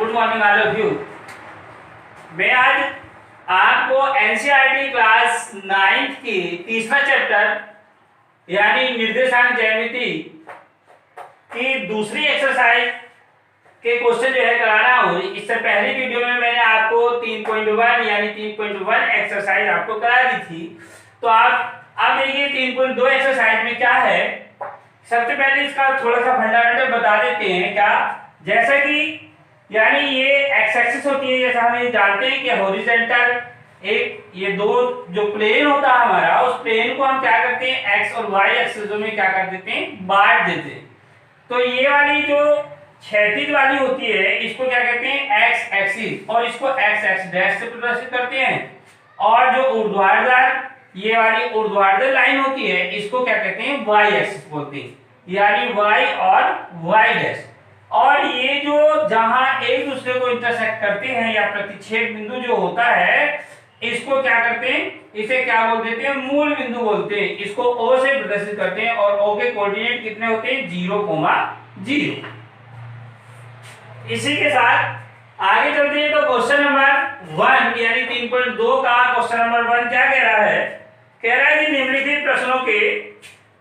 Good morning all of you. मैं आज आपको एनसीईआरटी क्लास 9th की तीसरा चैप्टर यानी निर्देशांक ज्यामिति की दूसरी एक्सरसाइज के क्वेश्चन जो है कराना हूँ। इससे पहली वीडियो में मैंने आपको 3.1 यानी 3.1 एक्सरसाइज आपको करा दी थी। तो आप अब देखिए 3.2 एक्सरसाइज में क्या है। सबसे पहले इसका थोड़ा सा फंडामेंटल बता देते हैं। क्या, जैसा कि यानी ये एक्स एक्सिस होती है, जैसा हम ये जानते हैं कि हॉरिजॉन्टल एक ये दो जो प्लेन होता है हमारा, उस प्लेन को हम क्या करते हैं एक्स और वाई एक्सिस में क्या कर देते हैं, बांट देते हैं। तो ये वाली जो क्षैतिज वाली होती है इसको क्या कहते हैं एक्स एक्सिस, और इसको एक्स एक्स डैश से प्रदर्शित करते हैं। और जो ऊर्ध्वाधर ये वाली ऊर्ध्वाधर लाइन होती है इसको क्या कहते हैं वाई एक्सिस बोलते हैं, यानी वाई और वाई डैश। और ये जो जहां एक दूसरे को इंटरसेक्ट करते हैं या प्रतिच्छेद बिंदु जो होता है इसको क्या करते हैं, इसे क्या बोल देते हैं, मूल बिंदु बोलते हैं। इसको ओ से प्रदर्शित करते हैं और ओ के कोऑर्डिनेट कितने होते हैं 0,0। इसी के साथ आगे चलते हैं। तो क्वेश्चन नंबर 1 यानी 3.2 का क्वेश्चन नंबर 1 क्या कह रहा है, कह रहा है कि निम्नलिखित प्रश्नों के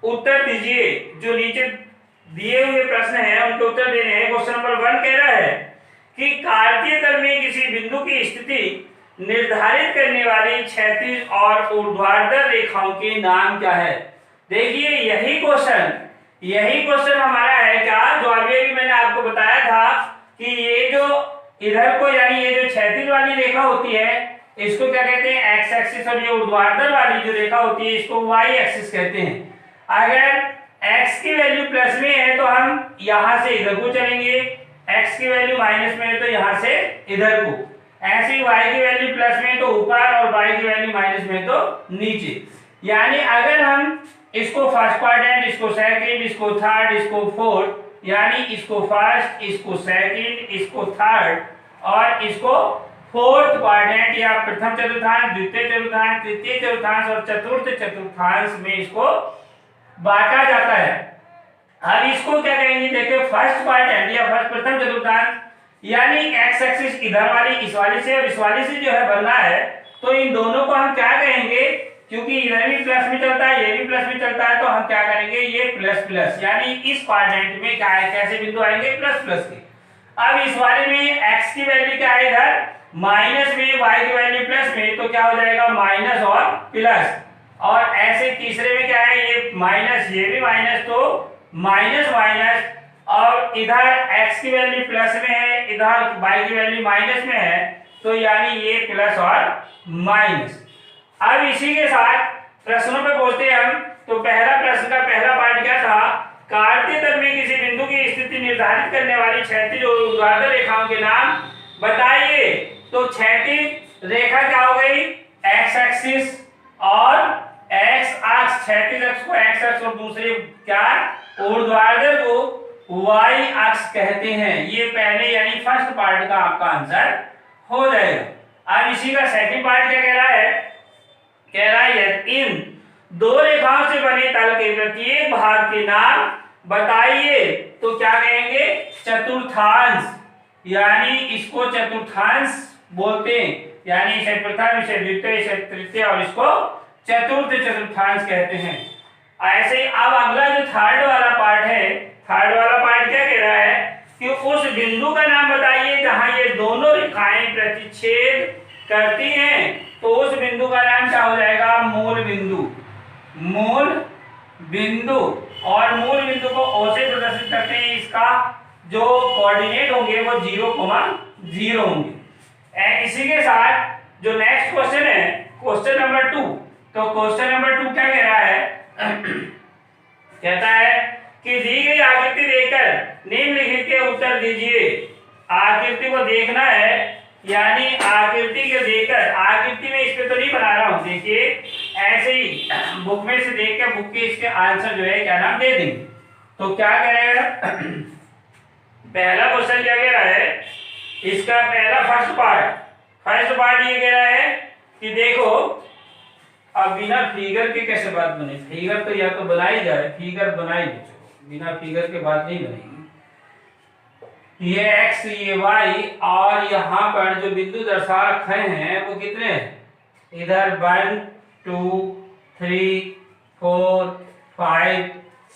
उत्तर दीजिए। जो नीचे दिए हुए प्रश्न हैं उनके उत्तर देने हैं। क्वेश्चन नंबर 1 कह रहा है कि कार्तीय तल में किसी बिंदु की स्थिति निर्धारित करने वाली क्षैतिज और ऊर्ध्वाधर रेखाओं के नाम क्या है। देखिए यही क्वेश्चन हमारा है क्या, जो अभी मैंने आपको बताया था कि ये जो इधर को यानी ये जो क्षैतिज वाली रेखा होती है इसको क्या कहते हैं एक्स एक्सिस, और ये ऊर्ध्वाधर वाली जो रेखा होती है इसको वाई एक्सिस कहते हैं। अगर x की वैल्यू प्लस में है तो हम यहां से इधर को चलेंगे, x की वैल्यू माइनस में है तो यहां से इधर को। ऐसे ही y की वैल्यू प्लस में तो ऊपर और y की वैल्यू माइनस में तो नीचे। यानी अगर हम इसको फर्स्ट क्वाड्रेंट, इसको सेकंड, इसको थर्ड, इसको फोर्थ, यानी इसको फर्स्ट, इसको सेकंड, इसको थर्ड और इसको फोर्थ क्वाड्रेंट या प्रथम चतुर्थांश, द्वितीय चतुर्थांश, तृतीय चतुर्थांश और चतुर्थ चतुर्थांश में इसको बांटा जाता है। अब इसको क्या कहेंगे, देखिए फर्स्ट क्वाड्रेंट या फर्स्ट प्रथम चतुर्थांश, यानी एक्स एक्सिस इधर वाली इस वाली से और इस वाली से जो है बनना है, तो इन दोनों को हम क्या कहेंगे, क्योंकि इधर भी प्लस में चलता है ये भी प्लस में चलता है, तो हम क्या करेंगे ये प्लस प्लस, यानी इस क्वाड्रेंट में क्या है, कैसे बिंदु आएंगे प्लस प्लस के। अब इस वाले में एक्स की वैल्यू क्या है इधर माइनस में, वाई की वैल्यू प्लस में, तो क्या हो जाएगा माइनस और प्लस। और ऐसे तीसरे में क्या है ये माइनस, ये भी माइनस, तो माइनस माइनस, और इधर x की वैल्यू प्लस में है, इधर y की वैल्यू माइनस में है, तो यानी ये प्लस और माइनस। अब इसी के साथ प्रश्नों पे पहुंचते हैं हम। तो पहला प्रश्न का पहला पार्ट क्या था, कार्तीय तल में किसी बिंदु की स्थिति निर्धारित करने वाली क्षैतिज और ऊर्ध्वाधर रेखाओं के नाम बताइए। तो क्षैतिज रेखा क्या हो गई x एक्सिस और x अक्ष, क्षैतिज अक्ष को x अक्ष और दूसरे क्या ऊर्ध्वाधर को y अक्ष कहते हैं। ये पहले यानी फर्स्ट पार्ट का आपका आंसर हो जाएगा। अब इसी का सेकंड पार्ट क्या कह रहा है, कह रहा है इन दो रेखाओं से बने तल के प्रत्येक भाग के नाम बताइए। तो क्या कहेंगे चतुर्थांश, यानी इसको चतुर्थांश बोलते हैं, यानी इसे प्रथम, इसे द्वितीय, इसे तृतीय और इसको चतुर्थ चतुर्थांश कहते हैं। ऐसे ही अब अगला जो थर्ड वाला पार्ट है, थर्ड वाला पार्ट क्या कह रहा है कि उस बिंदु का नाम बताइए जहां ये दोनों रेखाएं प्रतिच्छेद करती हैं। तो उस बिंदु का नाम क्या हो जाएगा मूल बिंदु, मूल बिंदु। और मूल बिंदु को ओ से प्रदर्शित करते हैं, इसका जो कोऑर्डिनेट होंगे वो 0,0 होंगे। इसी के साथ जो नेक्स्ट क्वेश्चन है क्वेश्चन नंबर 2। तो क्वेश्चन नंबर 2 क्या कह रहा है कहता है कि दी गई आकृति देखकर निम्नलिखित के उत्तर दीजिए। आकृति को देखना है, यानी आकृति को देखकर, आकृति में इस पे तो नहीं बना रहा हूं, देखिए ऐसे ही बुक में से देख के बुक के इसके आंसर जो है क्या नाम दे देंगे। तो क्या कह रहा है पहला क्वेश्चन क्या कह रहा है, इसका पहला फर्स्ट पार्ट ये कह रहा है कि देखो, अब बिना फिगर के कैसे बात बने, फिगर तो या तो बनाई जाए, फिगर बनाई दो, बिना फिगर के बात नहीं बनेगी। ये x ये y और यहाँ पर जो बिंदु दर्शा रखे हैं वो कितने हैं? इधर 1 2 3 4 5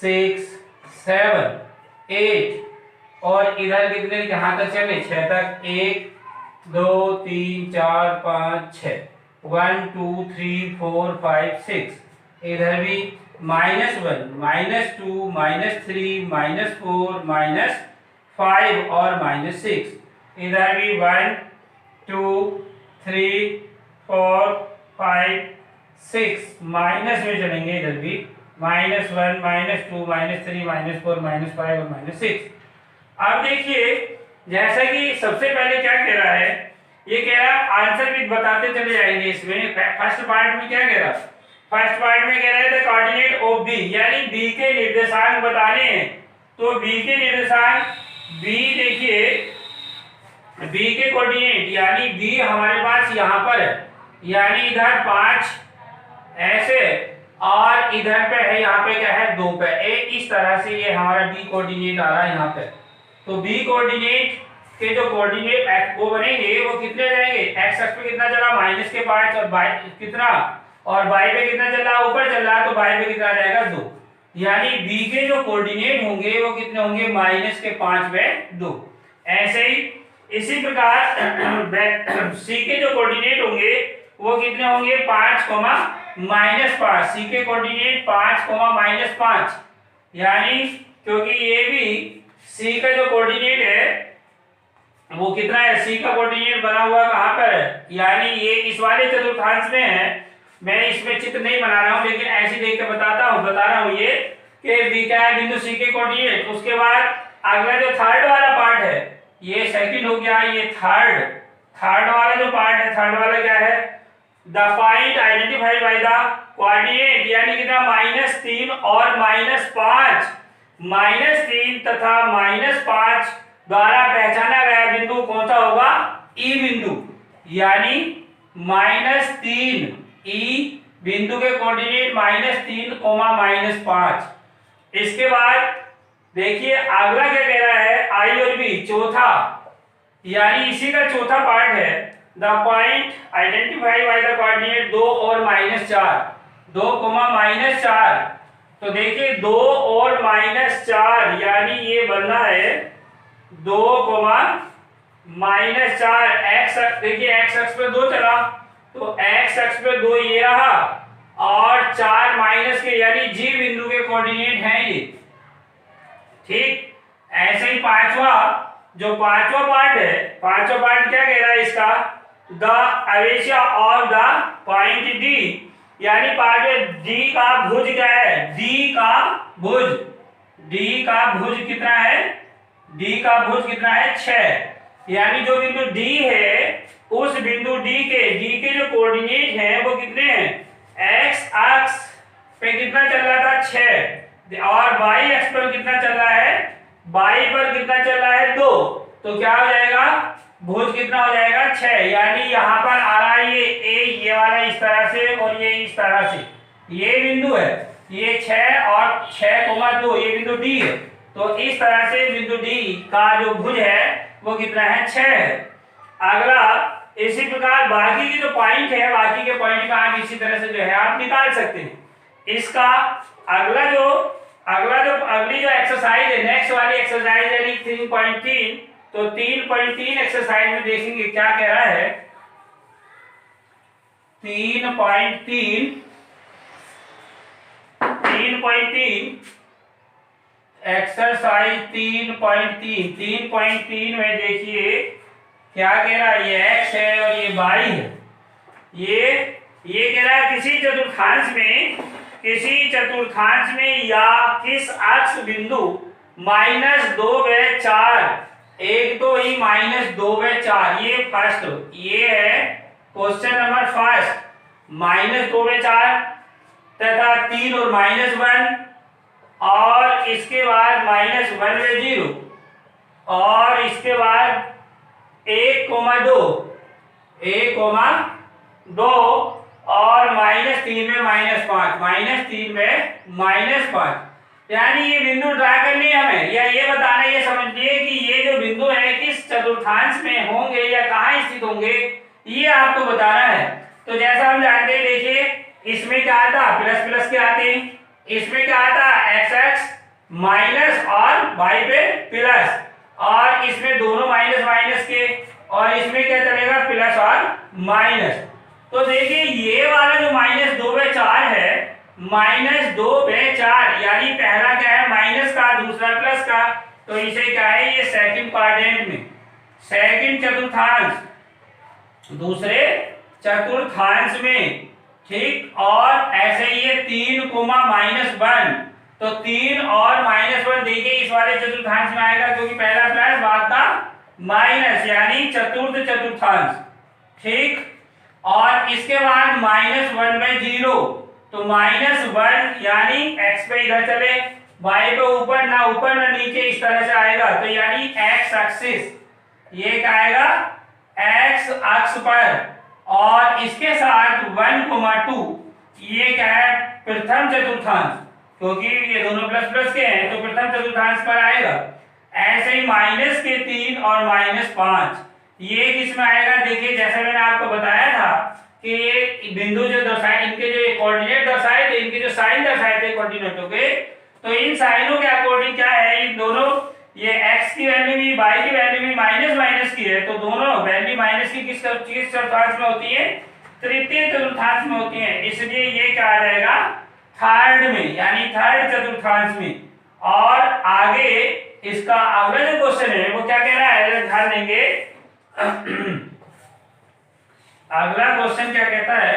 6 7 8 और इधर कितने कहाँ तक चले? 6 तक। 1 2 3 4 5 6 1 2 3 4 5 6। इधर भी -1 -2 -3 -4 -5 और -6। इधर भी 1 2 3 4 5 6 माइनस में चलेंगे। इधर भी -1 -2 -3 -4 -5 और -6। अब देखिए जैसा कि सबसे पहले क्या कह रहा है, ये कह रहा है आंसर भी बताते चले जाएंगे। इसमें फर्स्ट पार्ट में क्या कह रहा, फर्स्ट पार्ट में कह रहा है द कोऑर्डिनेट ऑफ बी, यानी बी के निर्देशांक बताने हैं। तो बी के निर्देशांक बी, देखिए बी के कोऑर्डिनेट यानी बी हमारे पास यहाँ पर है, यानी इधर 5 ऐसे और इधर पे है, यहाँ पे क्या है 2 पे। इस तरह से ये हमारा बी कोऑर्डिनेट आ रहा है यहाँ पे। तो बी कोऑर्डिनेट के जो कोऑर्डिनेट वो बनेंगे वो कितने जाएंगे? एक्स अक्ष पे कितना चला? -5 और y कितना, और y पे कितना चल रहा? ऊपर चल रहा है, तो y पे कितना जाएगा? 2। यानी b के जो कोऑर्डिनेट होंगे वो कितने होंगे? -5/2। ऐसे ही इसी प्रकार c के जो कोऑर्डिनेट होंगे वो कितने होंगे? 5, -5। c के कोऑर्डिनेट 5, -5, यानी क्योंकि ये भी c का जो कोऑर्डिनेट है वो कितना है? c का कोऑर्डिनेट बना हुआ कहां पर है? यानी ये इस वाले चतुर्थांश में है। मैं इसमें चित्र नहीं बना रहा हूं, लेकिन ऐसे देख के बता रहा हूं ये कि b का है बिंदु c के कोऑर्डिनेट। उसके बाद अगला जो थर्ड वाला पार्ट है, ये सेकंड हो गया, ये थर्ड वाला जो पार्ट है, थर्ड वाला क्या है? The point identified by the coordinate, यानी कितना? -3 और -5। -3 तथा -5 द्वारा पहचाना गया बिंदु कौन सा होगा? ई बिंदु, यानी -3 ई बिंदु के कोऑर्डिनेट -3, -5। इसके बाद देखिए अगला क्या कह रहा है? आई और बी, चौथा, यानी इसी का चौथा पार्ट है। The point identified by the coordinate 2 और -4, 2, -4। तो देखिए 2 और -4, यानी ये बनना है 2, -4। एक्स, देखिए एक्स अक्ष पे 2 चला, तो एक्स अक्ष पे 2 ये रहा, और 4 माइनस के, यानी जी बिंदु के कोऑर्डिनेट हैं ये। ठीक, ऐसे ही पांचवा पार्ट है, पांचवा पार्ट क्या कह रहा है इसका? The area of the point D, यानी पार्ट डी का भुज क्या है? डी का भुज कितना है? डी का भुज कितना है? 6। यानी जो बिंदु डी है, उस बिंदु डी के जो कोऑर्डिनेट हैं वो कितने हैं? एक्स अक्ष पे कितना चल रहा था? 6, और वाई अक्ष पर कितना चल रहा है? वाई पर कितना चल रहा है? 2। तो क्या हो जाएगा? भुज कितना हो जाएगा? 6। यानी यहाँ पर आ रहा है ये वाला इस तरह से और ये इस तरह से, ये बिंदु है, ये 6 और 6, 2 ये बिंदु डी है। तो इस तरह से बिंदु डी का जो भुज है वो कितना है? 6 है। अगला इसी प्रकार बाकी के जो पॉइंट है, बाकी के पॉइंट का आप इसी तरह से जो है आप निकाल सकते हैं। इसका अगली जो एक्सरसाइज है, नेक्स्ट वाली एक्सरसाइज यानी 3.3, तो 3.3 एक्सरसाइज में देखेंगे क्या कह रहा है। 3.3 एक्सरसाइज 3.3 में देखिए क्या कह रहा है। ये x है और ये y है। ये कह रहा है किसी चतुर्थांश में या किस अक्ष बिंदु -2/4, 1 तो ही -2/4, ये फर्स्ट, ये है क्वेश्चन नंबर फर्स्ट। -2/4 तथा 3 और -1, और इसके बाद -1/0, और इसके बाद 1,2 और -3 में -5, -3 में -5। यानी ये बिंदु ड्रा करनी है हमें, या ये बताना, ये समझ लिए कि ये जो बिंदु है किस चतुर्थांश में होंगे या कहाँ स्थित होंगे, ये आपको बताना है। तो जैसा हम जानते हैं, देखिए इसमें क्या आता, प्लस प्लस के आते हैं, इसमें क्या आता एक्स एक्स माइनस और वाई पे प्लस, और इसमें दोनों माइनस माइनस के, और इसमें क्या चलेगा प्लस और माइनस। तो देखिए ये वाला जो -2/4 है, -2/4 यानी पहला क्या है माइनस का, दूसरा प्लस का, तो इसे क्या है ये सेकंड क्वाड्रेंट में, सेकंड चतुर्थांश, दूसरे चतुर्थांश में, ठीक। और ऐसे ये 3, -1, तो 3 और -1 देखिए इस वाले चतुर्थांश में आएगा, क्योंकि पहला प्लस बाद का माइनस, यानी चतुर्थ चतुर्थांश, ठीक। और इसके बाद -1/0, तो -1 यानी x पे इधर चले, y पे ऊपर ना नीचे, इस तरह से आएगा, तो यानी x एक्सिस, ये क्या आएगा x अक्ष पर, और इसके साथ 1,2, ये क्या है प्रथम चतुर्थांश, क्योंकि ये दोनों प्लस प्लस के हैं तो प्रथम चतुर्थांश पर आएगा। ऐसे ही -3 और -5, ये किस में आएगा, देखिए जैसे मैंने आपको बताया था कि ये बिंदु जो दर्शाए, इनके जो कोऑर्डिनेट दर्शाए थे, इनके जो साइन दर्शाए थे कोऑर्डिनेटों के, तो इन साइनों के अकॉर्डिंग क्या है, इन दोनों, ये x की वैल्यू भी y की वैल्यू भी माइनस माइनस की है, तो दोनों वैल्यू माइनस की किस चतुर्थांश में होती है, तृतीय चतुर्थांश में होती है, इसलिए ये क्या आ जाएगा थर्ड में, यानी थर्ड चतुर्थांश में। और आगे इसका अगला जो क्वेश्चन है वो क्या कह रहा है, ध्यान देंगे अगला क्वेश्चन क्या कहता है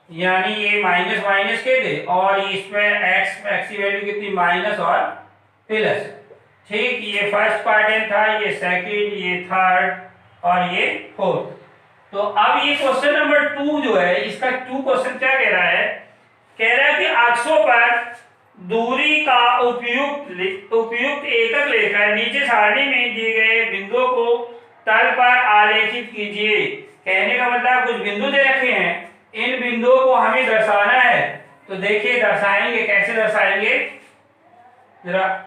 यानी ये माइनस माइनस के थे, और इसमें x की वैल्यू कितनी माइनस और प्लस, ठीक। ये फर्स्ट क्वाड्रेंट था, ये सेकंड, ये थर्ड और ये फोर्थ। तो अब ये क्वेश्चन नंबर 2 जो है, इसका 2 क्वेश्चन क्या कह रहा है, कह रहा है कि अक्षों पर दूरी का उपयुक्त एकक लेकर नीचे सारणी में दिए गए बिंदुओं को तल पर आलेखित कीजिए। कहने का मतलब कुछ बिंदु दे रखे हैं, इन बिंदुओं को हमें दर्शाना है, तो देखिए दर्शाएंगे, कैसे दर्शाएंगे जरा,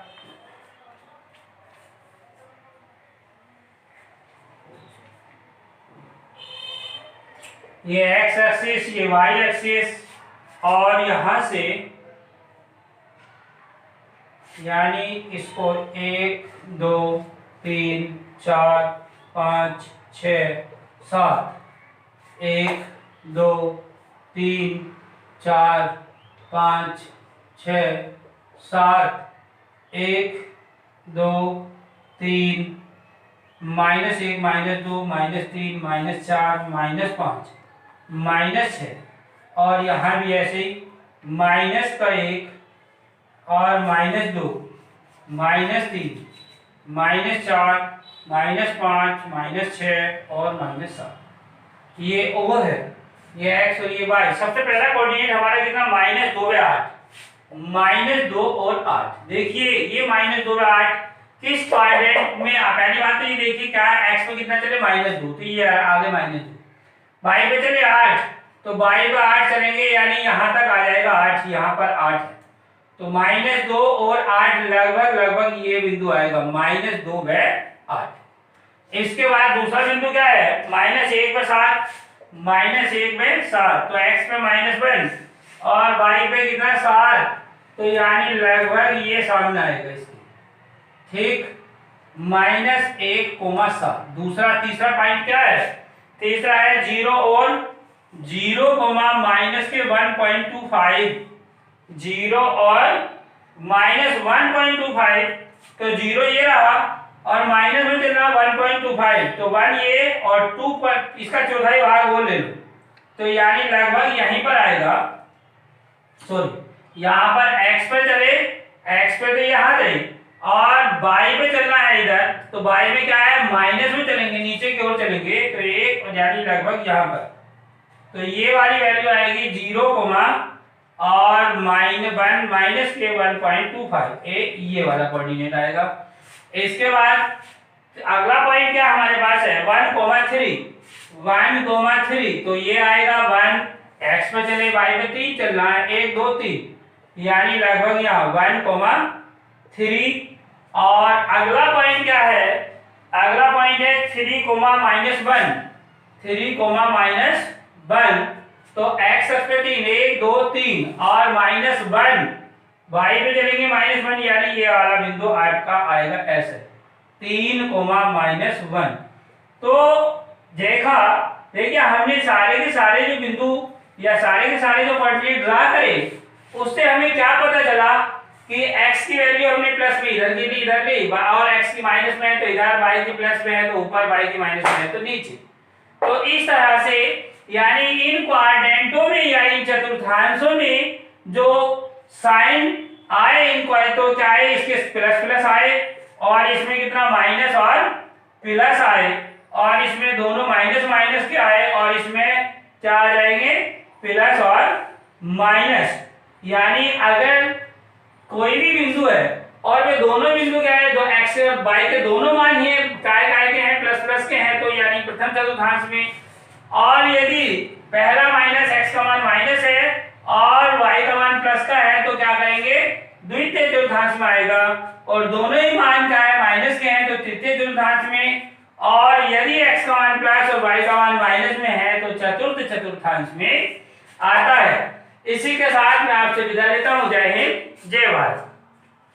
ये x एक्सिस, ये y एक्सिस, और यहां से यानी इसको 1 2 3 4 5 6 7, 1 2 3 4 5 6 7, 1 2 3, -1 -2 -3 -4 -5 -6, और यहाँ भी ऐसे ही -1 और -2 -3 -4 -5 -6 और -7, ये O है, ये x और ये y। सबसे पहला कोऑर्डिनेट हमारा कितना -2/8, -2 और 8। देखिए ये -2/8 किस क्वाड्रेंट में, पहली बात तो ये देखिए क्या x पे कितना चले -2, तो ये आगे -2, y पे चले 8, तो y पे 8 चलेंगे, यानी यहाँ तक आ जाएगा 8, यहाँ पर 8 है, तो -2 और 8 लगभग ये बिंदु आएगा -2/8। इसके बाद दूसरा बिंदु क्या है, -1/7, -1/7, तो x पे -1 और y पे कितना 7, तो यानी लगभग ये सामने आएगा इसके, ठीक, -1,7। दूसरा तीसरा पॉइंट क्या है, तीसरा है 0 और 0, -1.25, 0 और -1.25, तो 0 ये रहा और माइनस में चल रहा 1.25, तो 1 ये और 2 पर इसका चौथाई भाग वो ले लो, तो यानी लगभग यहीं पर आएगा, सॉरी यहाँ पर x पे चले, x पे तो यहाँ थे, और y पे चलना है इधर, तो y में क्या है माइनस में चलेंगे, नीचे की ओर चलेंगे, तो 1 यानी लगभग यहाँ पर, तो ये वाली वैल्यू आएगी 0, और -1 के 1.25, ये वाला कोऑर्डिनेट आएगा। इसके बाद अगला पॉइंट क्या हमारे पास है 1,3, तो ये आएगा 1 x पे चले y पे 3 चल रहा है, 1 2 3, यानी लगभग यहाँ 1,3। और अगला पॉइंट क्या है, अगला पॉइंट है 3,-1, 3,-1। तो x अक्ष पे 3 1 2 3 और -1 y पे चलेंगे -1, यानी ये वाला बिंदु आपका आएगा ऐसे 3,-1। तो देखिए हमने सारे के सारे जो बिंदु या सारे के सारे जो कोऑर्डिनेट ड्रा करे, उससे हमें क्या पता चला कि x की वैल्यू हमने प्लस में इधर की ली, इधर ली, और x की माइनस में है तो इधर, y की प्लस में है तो ऊपर, y की माइनस में है तो नीचे। तो इस तरह से यानी इन क्वाड्रेंटों में या इन चतुर्थांशों में जो साइन आए इनको आए तो क्या है, इसके प्लस प्लस आए और इसमें कितना माइनस और प्लस आए, और इसमें दोनों माइनस माइनस के आए और इसमें क्या आ जाएंगे, प्लस और माइनस। यानी अगर कोई भी बिंदु है और वे दोनों बिंदु क्या है, दो एक्स और वाई के दोनों मान ही काय काय के हैं, प्लस प्लस के हैं, तो यानी प्रथम चतुर्थांश में। और यदि पहला माइनस एक्स का मान माइनस है और वाई का मान प्लस का है तो क्या करेंगे, द्वितीय चतुर्थांश में आएगा। और दोनों ही मान क्या है, माइनस के हैं तो तृतीय चतुर्थांश में। और यदि x का मान प्लस और y का मान माइनस में है तो चतुर्थ चतुर्थांश में आता है। इसी के साथ मैं आपसे विदा लेता हूं। जय हिंद, जय भारत।